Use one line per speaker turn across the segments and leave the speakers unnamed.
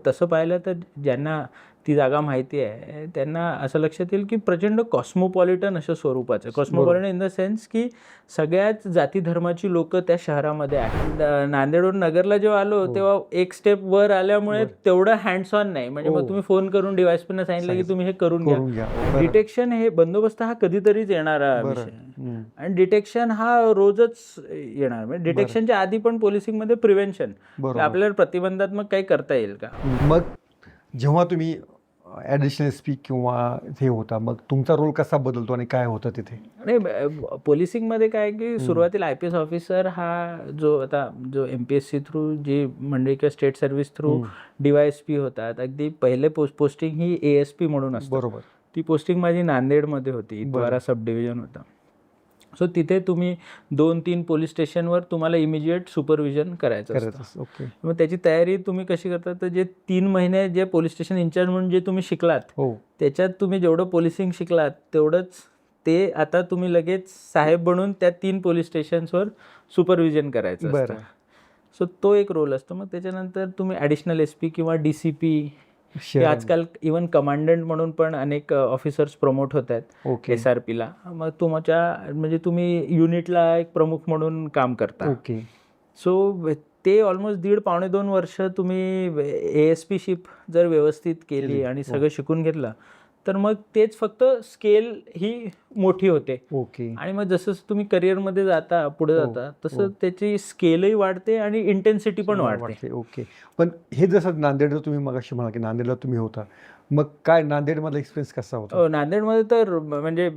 तसं पाहिलं तर ज्यांना ती जागा माहिती आहे त्यांना असं लक्षात येईल की प्रचंड कॉस्मोपॉलिटन अशा स्वरूपाचं, कॉस्मोपॉलिटन इन द सेन्स की सगळ्याच जाती धर्माची लोक त्या शहरामध्ये आहेत. नांदेडवरून नगरला जेव्हा आलो तेव्हा एक स्टेप वर आल्यामुळे तेवढं हँड्स ऑन नाही, म्हणजे मग तुम्ही फोन करून डिव्हाइस पण सांगितलं की तुम्ही हे करून घ्या. डिटेक्शन हे बंदोबस्त हा कधीतरीच येणारा विषय, आणि डिटेक्शन हा रोजच येणार. म्हणजे डिटेक्शनच्या आधी पण पोलिसिंगमध्ये प्रिव्हेन्शन, आपल्याला प्रतिबंधात्मक काही करता येईल का.
मग जेव्हा तुम्ही ॲडिशनल एस-पी किंवा हे होता, मग तुमचा रोल कसा बदलतो आणि काय होतं तिथे?
नाही, पोलिसिंगमध्ये काय की सुरुवातीला IPS ऑफिसर हा जो MPSC थ्रू जी म्हणजे किंवा स्टेट सर्व्हिस थ्रू DYSP होतात, अगदी पहिले पोस्टिंग ही ASP म्हणून असते.
बरोबर.
ती पोस्टिंग माझी नांदेडमध्ये होती, द्वारा सब डिव्हिजन होता. सो तिथे तुम्ही 2-3 पोलीस स्टेशनवर तुम्हाला इमिजिएट सुपरविजन करायचं असतं. मग त्याची तयारी तुम्ही कशी करता, तर जे 3 महिने जे पोलीस स्टेशन इंचार्ज म्हणून जे तुम्ही शिकलात त्याच्यात तुम्ही जेवढं पोलिसिंग शिकलात तेवढंच ते आता तुम्ही लगेच साहेब बनून त्या 3 पोलीस स्टेशन्सवर सुपरविजन करायचं असतं. सो तो एक रोल असतो. मग त्याच्यानंतर तुम्ही ॲडिशनल SP किंवा DCP, आजकाल इवन कमांडंट म्हणून पण अनेक ऑफिसर्स प्रमोट होत आहेत SRPला. मग म्हणजे तुम्ही युनिटला एक प्रमुख म्हणून काम करता. सो ते ऑलमोस्ट 1.5-2 वर्ष तुम्ही ASPशिप जर व्यवस्थित केली आणि सगळं शिकून घेतलं तर मग तेच फक्त स्केल ही मोठी होते. आणि मग जसं तुम्ही करिअरमध्ये जाता, पुढे जाता, तसं त्याची स्केलही वाढते आणि इंटेन्सिटी पण वाढते.
पण हे जसं नांदेडला तुम्ही मगाशी म्हणा की नांदेडला तुम्ही होता, मग काय नांदेडमधला एक्सपिरियन्स कसा होता?
नांदेडमध्ये तर म्हणजे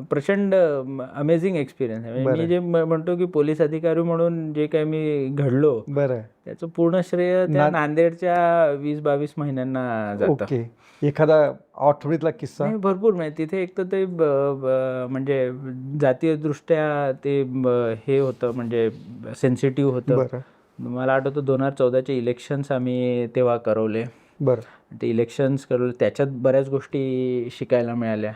प्रचंड अमेझिंग एक्सपिरियन्स आहे. मी जे म्हणतो की पोलीस अधिकारी म्हणून जे काही मी घडलो त्याचं पूर्ण श्रेय त्या नांदेडच्या 20-22 महिन्यांना जातं.
एखादा आठवणीतला किस्सा?
भरपूर. म्हणजे तिथे एक तर ते म्हणजे जातीय दृष्ट्या ते हे होतं, म्हणजे सेन्सिटिव्ह होतं. मला आठवतं 2014चे इलेक्शन्स आम्ही तेव्हा करवले. ते इलेक्शन्स करवले, त्याच्यात बऱ्याच गोष्टी शिकायला मिळाल्या.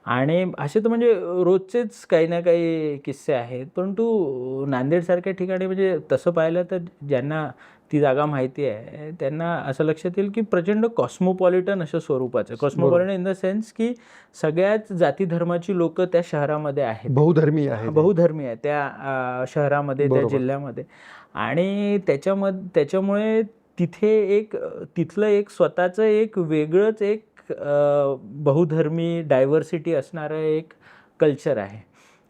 आणि असे तर म्हणजे रोजचेच काही ना काही किस्से आहेत. परंतु नांदेडसारख्या ठिकाणी म्हणजे तसं पाहिलं तर ज्यांना ती जागा माहिती आहे त्यांना असं लक्षात येईल की प्रचंड कॉस्मोपॉलिटन अशा स्वरूपाचं, कॉस्मोपॉलिटन इन द सेन्स की सगळ्याच जाती धर्माची लोक त्या शहरामध्ये आहेत, बहुधर्मी आहे त्या शहरामध्ये, त्या जिल्ह्यामध्ये. आणि त्याच्यामुळे तिथलं एक स्वतःचं एक वेगळंच एक बहुधर्मी डायव्हर्सिटी असणारं एक कल्चर आहे.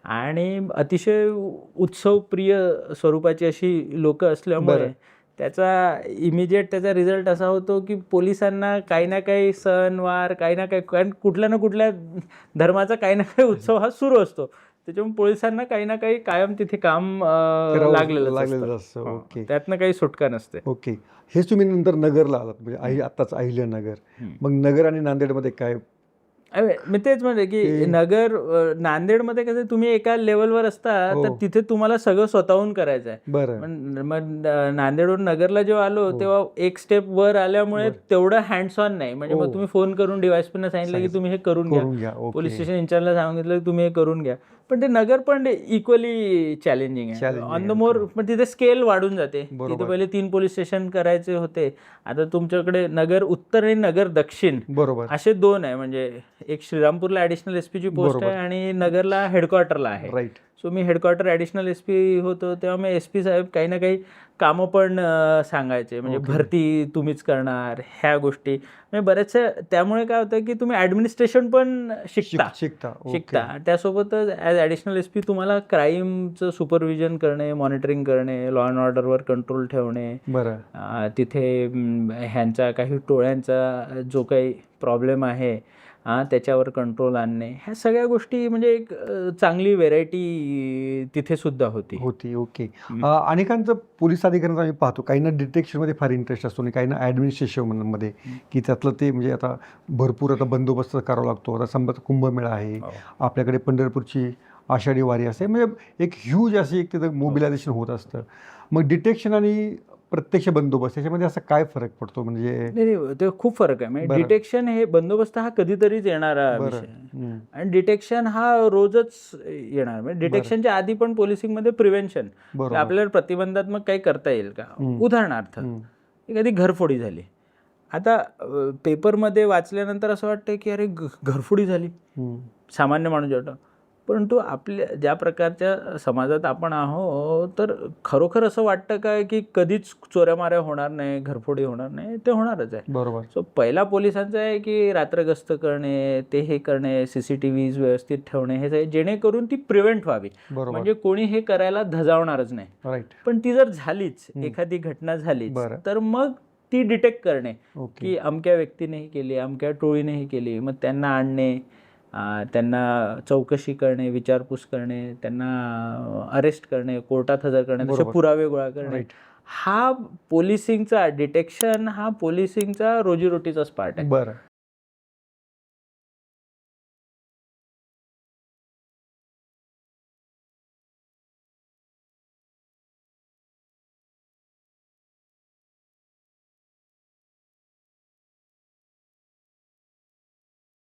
आणि अतिशय उत्सवप्रिय स्वरूपाची अशी लोक असल्यामुळे त्याचा रिझल्ट असा होतो की पोलिसांना काही ना काही सणवार, काही ना काही, कारण कुठल्या ना कुठल्या धर्माचा काही ना काही उत्सव हा सुरू असतो, त्याच्यामुळे पोलिसांना काही ना काही कायम तिथे काम लागलेलं असतं. त्यातनं काही सुटका नसते.
हेच तुम्ही नंतर नगरला आलात, म्हणजे आत्ताच अहिल्यानगर. मग नगर आणि नांदेडमध्ये काय?
मी तेच म्हणते की नांदेडमध्ये कसं तुम्ही एका लेवलवर असता तर तिथे तुम्हाला सगळं स्वतःहून करायचं आहे. मग नांदेडवरून नगरला जेव्हा आलो तेव्हा एक स्टेप वर आल्यामुळे तेवढं हँड्स ऑन नाही, म्हणजे मग तुम्ही फोन करून डिव्हाइस पण सांगितलं की तुम्ही हे करून घ्या. पोलीस स्टेशन इंचार्जला सांगितलं की तुम्ही हे करून घ्या. पण ते नगर पण इक्वली चॅलेंजिंग आहे ऑन द मोर. पण तिथे स्केल वाढून जाते. तिथे पहिले 3 पोलीस स्टेशन करायचे होते, आता तुमच्याकडे नगर उत्तर आणि नगर दक्षिण असे 2 आहे. म्हणजे एक श्रीरामपूरला ॲडिशनल SP पोस्ट आहे आणि नगरला हेडक्वार्टरला आहे. सो मी हेडक्वार्टर ॲडिशनल SP होतो तेव्हा मी SP साहेब काही ना काही कामं पण सांगायचे, म्हणजे भरती तुम्हीच करणार, ह्या गोष्टी म्हणजे बऱ्याचशा. त्यामुळे काय होतं की तुम्ही ॲडमिनिस्ट्रेशन पण शिकता. त्यासोबतच ॲज ॲडिशनल SP तुम्हाला क्राईमचं सुपरविजन करणे, मॉनिटरिंग करणे, लॉ अँड ऑर्डरवर कंट्रोल ठेवणे, तिथे ह्यांचा काही टोळ्यांचा जो काही प्रॉब्लेम आहे त्याच्यावर कंट्रोल आणणे, ह्या सगळ्या गोष्टी म्हणजे एक चांगली व्हेरायटी तिथे सुद्धा होती.
अनेकांचं पोलीस अधिकाऱ्यांचं आम्ही पाहतो, काहींना डिटेक्शनमध्ये फार इंटरेस्ट असतो आणि काहींना ॲडमिनिस्ट्रेशनमध्ये, की त्यातलं ते म्हणजे आता भरपूर आता बंदोबस्त करावा लागतो. आता समजा कुंभमेळा आहे आपल्याकडे, पंढरपूरची आषाढी वारी असते, म्हणजे एक ह्यूज अशी एक तिथं मोबिलायझेशन होत असतं. मग डिटेक्शन आणि प्रत्यक्ष बंदोबस्त याच्यामध्ये असा काय फरक पडतो? म्हणजे
नाही, ते खूप फरक आहे. म्हणजे डिटेक्शन हे बंदोबस्त हा कधीतरीच येणारा विषय, आणि डिटेक्शन हा रोजच येणार. म्हणजे डिटेक्शनच्या आधी पण पोलिसिंगमध्ये प्रिव्हेन्शन, आपल्याला प्रतिबंधात्मक काही करता येईल का. उदाहरणार्थ एखादी घरफोडी झाली आता पेपरमध्ये वाचल्यानंतर असं वाटतं की अरे घरफोडी झाली, सामान्य माणूस वाटतं. परंतु आपल्या ज्या प्रकारच्या समाजात आपण आहोत, तर खरोखर असं वाटतं काय की कधीच चोऱ्यामाऱ्या होणार नाही, घरफोडी होणार नाही? ते होणारच आहे.
बरोबर.
सो पहिला पोलिसांचा आहे की रात्र गस्त करणे, ते हे करणे, CCTVs व्यवस्थित ठेवणे, हे सगळे जेणेकरून ती प्रिव्हेंट व्हावी. म्हणजे कोणी हे करायला धजावणारच नाही.
राईट.
पण ती जर झालीच, एखादी घटना झालीच, तर मग ती डिटेक्ट करणे की अमक्या व्यक्तीनेही केली, अमक्या टोळीनेही केली, मग त्यांना आणणे, त्यांना चौकशी करणे, विचारपूस करणे, त्यांना अरेस्ट करणे, कोर्टात हजर करणे, तसे पुरावे गोळा करणे, हा पोलिसिंगचा डिटेक्शन, हा पोलिसिंगचा रोजीरोटीचाच पार्ट आहे.